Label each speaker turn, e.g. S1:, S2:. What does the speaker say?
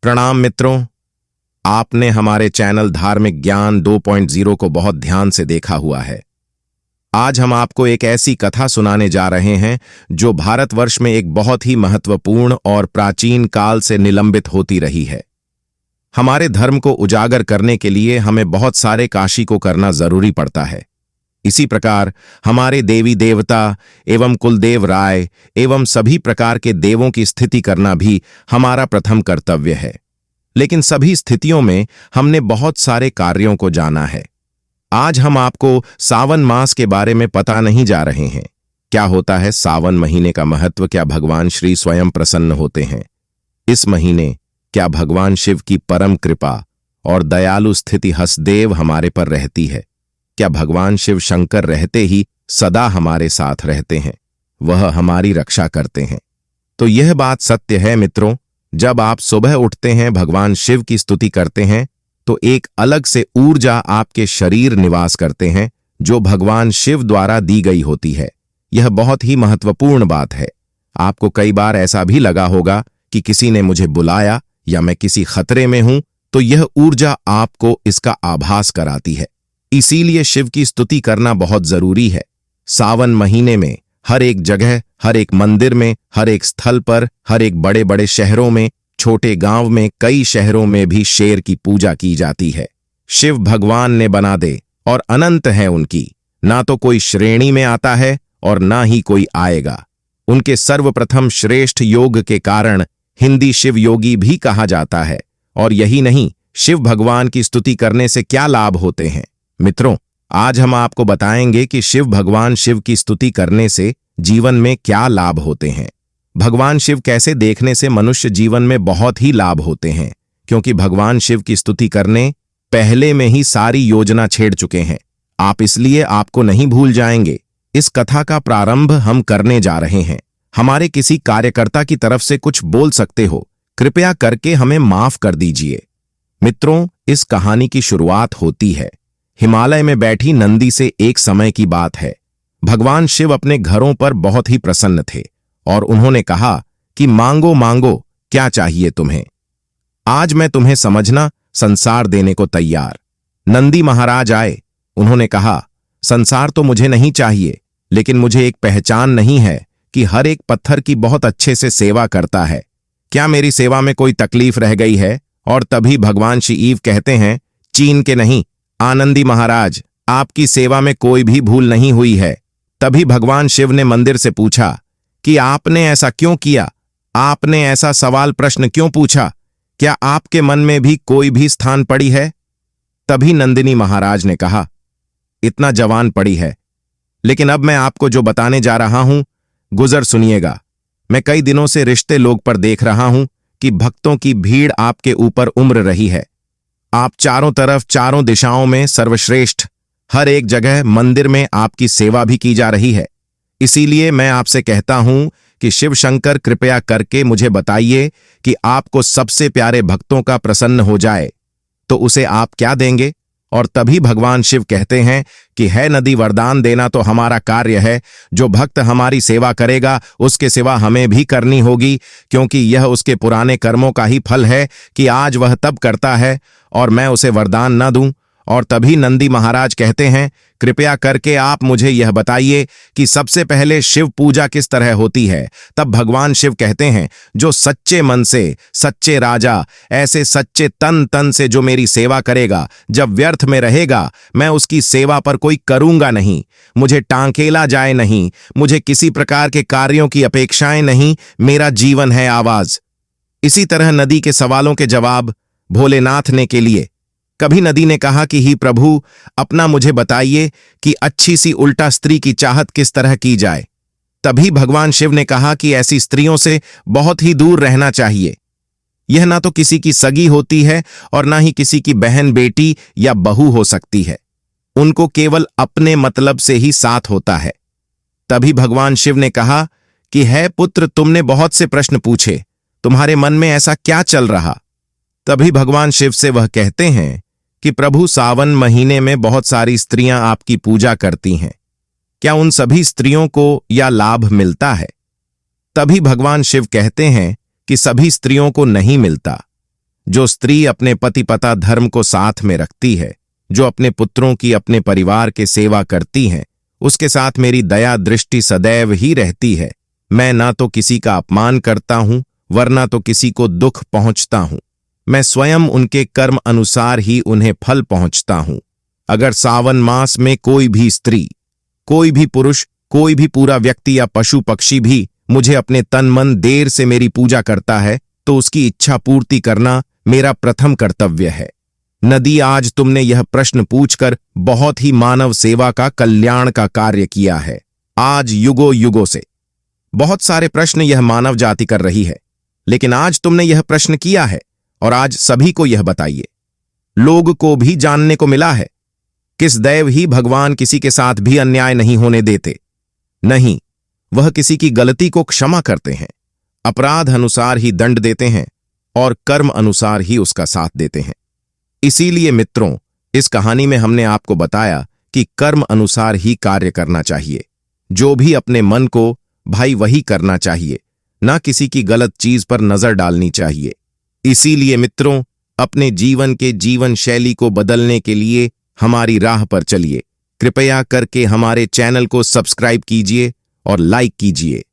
S1: प्रणाम मित्रों। आपने हमारे चैनल धार्मिक ज्ञान 2.0 को बहुत ध्यान से देखा हुआ है। आज हम आपको एक ऐसी कथा सुनाने जा रहे हैं जो भारतवर्ष में एक बहुत ही महत्वपूर्ण और प्राचीन काल से निलंबित होती रही है। हमारे धर्म को उजागर करने के लिए हमें बहुत सारे काशी को करना जरूरी पड़ता है। इसी प्रकार हमारे देवी देवता एवं कुलदेव राय एवं सभी प्रकार के देवों की स्थिति करना भी हमारा प्रथम कर्तव्य है। लेकिन सभी स्थितियों में हमने बहुत सारे कार्यों को जाना है। आज हम आपको सावन मास के बारे में पता नहीं जा रहे हैं। क्या होता है सावन महीने का महत्व? क्या भगवान श्री स्वयं प्रसन्न होते हैं इस महीने? क्या भगवान शिव की परम कृपा और दयालु स्थिति हसदेव हमारे पर रहती है? क्या भगवान शिव शंकर रहते ही सदा हमारे साथ रहते हैं, वह हमारी रक्षा करते हैं? तो यह बात सत्य है मित्रों। जब आप सुबह उठते हैं, भगवान शिव की स्तुति करते हैं, तो एक अलग से ऊर्जा आपके शरीर निवास करते हैं जो भगवान शिव द्वारा दी गई होती है। यह बहुत ही महत्वपूर्ण बात है। आपको कई बार ऐसा भी लगा होगा कि किसी ने मुझे बुलाया या मैं किसी खतरे में हूं, तो यह ऊर्जा आपको इसका आभास कराती है। इसीलिए शिव की स्तुति करना बहुत जरूरी है। सावन महीने में हर एक जगह, हर एक मंदिर में, हर एक स्थल पर, हर एक बड़े बड़े शहरों में, छोटे गांव में, कई शहरों में भी शेर की पूजा की जाती है। शिव भगवान ने बना दे और अनंत है उनकी, ना तो कोई श्रेणी में आता है और ना ही कोई आएगा। उनके सर्वप्रथम श्रेष्ठ योग के कारण हिंदी शिव योगी भी कहा जाता है। और यही नहीं, शिव भगवान की स्तुति करने से क्या लाभ होते हैं? मित्रों, आज हम आपको बताएंगे कि शिव भगवान शिव की स्तुति करने से जीवन में क्या लाभ होते हैं। भगवान शिव कैसे देखने से मनुष्य जीवन में बहुत ही लाभ होते हैं, क्योंकि भगवान शिव की स्तुति करने पहले में ही सारी योजना छेड़ चुके हैं। आप इसलिए आपको नहीं भूल जाएंगे। इस कथा का प्रारंभ हम करने जा रहे हैं। हमारे किसी कार्यकर्ता की तरफ से कुछ बोल सकते हो, कृपया करके हमें माफ कर दीजिए। मित्रों, इस कहानी की शुरुआत होती है हिमालय में बैठी नंदी से। एक समय की बात है। भगवान शिव अपने घरों पर बहुत ही प्रसन्न थे और उन्होंने कहा कि मांगो मांगो, क्या चाहिए तुम्हें? आज मैं तुम्हें समझना, संसार देने को तैयार। नंदी महाराज आए। उन्होंने कहा, संसार तो मुझे नहीं चाहिए, लेकिन मुझे एक पहचान नहीं है कि हर एक पत्थर की बहुत अच्छे से सेवा करता है। क्या मेरी सेवा में कोई तकलीफ रह गई है? और तभी भगवान शिव कहते हैं, चीन के नहीं आनंदी महाराज, आपकी सेवा में कोई भी भूल नहीं हुई है। तभी भगवान शिव ने मंदिर से पूछा कि आपने ऐसा क्यों किया? आपने ऐसा सवाल प्रश्न क्यों पूछा? क्या आपके मन में भी कोई भी स्थान पड़ी है? तभी नंदिनी महाराज ने कहा, इतना जवान पड़ी है, लेकिन अब मैं आपको जो बताने जा रहा हूं, गुजर सुनिएगा। मैं कई दिनों से रिश्ते लोग पर देख रहा हूं कि भक्तों की भीड़ आपके ऊपर उमड़ रही है। आप चारों तरफ, चारों दिशाओं में सर्वश्रेष्ठ, हर एक जगह मंदिर में आपकी सेवा भी की जा रही है। इसीलिए मैं आपसे कहता हूं कि शिव शंकर कृपया करके मुझे बताइए कि आपको सबसे प्यारे भक्तों का प्रसन्न हो जाए तो उसे आप क्या देंगे? और तभी भगवान शिव कहते हैं कि है नदी, वरदान देना तो हमारा कार्य है। जो भक्त हमारी सेवा करेगा उसके सिवा हमें भी करनी होगी, क्योंकि यह उसके पुराने कर्मों का ही फल है कि आज वह तब करता है और मैं उसे वरदान न दूं। और तभी नंदी महाराज कहते हैं, कृपया करके आप मुझे यह बताइए कि सबसे पहले शिव पूजा किस तरह होती है? तब भगवान शिव कहते हैं, जो सच्चे मन से, सच्चे राजा, ऐसे सच्चे तन तन से जो मेरी सेवा करेगा, जब व्यर्थ में रहेगा, मैं उसकी सेवा पर कोई करूंगा नहीं। मुझे टांकेला जाए नहीं, मुझे किसी प्रकार के कार्यों की अपेक्षाएं नहीं। मेरा जीवन है आवाज। इसी तरह नदी के सवालों के जवाब भोलेनाथ ने के लिए। कभी नदी ने कहा कि ही प्रभु, अपना मुझे बताइए कि अच्छी सी उल्टा स्त्री की चाहत किस तरह की जाए। तभी भगवान शिव ने कहा कि ऐसी स्त्रियों से बहुत ही दूर रहना चाहिए। यह ना तो किसी की सगी होती है और ना ही किसी की बहन, बेटी या बहू हो सकती है। उनको केवल अपने मतलब से ही साथ होता है। तभी भगवान शिव ने कहा कि है पुत्र, तुमने बहुत से प्रश्न पूछे, तुम्हारे मन में ऐसा क्या चल रहा? तभी भगवान शिव से वह कहते हैं कि प्रभु, सावन महीने में बहुत सारी स्त्रियां आपकी पूजा करती हैं। क्या उन सभी स्त्रियों को यह लाभ मिलता है? तभी भगवान शिव कहते हैं कि सभी स्त्रियों को नहीं मिलता। जो स्त्री अपने पति पता धर्म को साथ में रखती है, जो अपने पुत्रों की अपने परिवार के सेवा करती हैं, उसके साथ मेरी दया दृष्टि सदैव ही रहती है। मैं ना तो किसी का अपमान करता हूं, वरना तो किसी को दुख पहुंचता हूं। मैं स्वयं उनके कर्म अनुसार ही उन्हें फल पहुंचता हूं। अगर सावन मास में कोई भी स्त्री, कोई भी पुरुष, कोई भी पूरा व्यक्ति या पशु पक्षी भी मुझे अपने तन मन देर से मेरी पूजा करता है, तो उसकी इच्छा पूर्ति करना मेरा प्रथम कर्तव्य है। नदी, आज तुमने यह प्रश्न पूछकर बहुत ही मानव सेवा का, कल्याण का कार्य किया है। आज युगों युगों से बहुत सारे प्रश्न यह मानव जाति कर रही है, लेकिन आज तुमने यह प्रश्न किया है और आज सभी को यह बताइए। लोग को भी जानने को मिला है किस दैव ही भगवान किसी के साथ भी अन्याय नहीं होने देते। नहीं, वह किसी की गलती को क्षमा करते हैं, अपराध अनुसार ही दंड देते हैं और कर्म अनुसार ही उसका साथ देते हैं। इसीलिए मित्रों, इस कहानी में हमने आपको बताया कि कर्म अनुसार ही कार्य करना चाहिए। जो भी अपने मन को भाई वही करना चाहिए, ना किसी की गलत चीज पर नजर डालनी चाहिए। इसीलिए मित्रों, अपने जीवन के जीवन शैली को बदलने के लिए हमारी राह पर चलिए। कृपया करके हमारे चैनल को सब्सक्राइब कीजिए और लाइक कीजिए।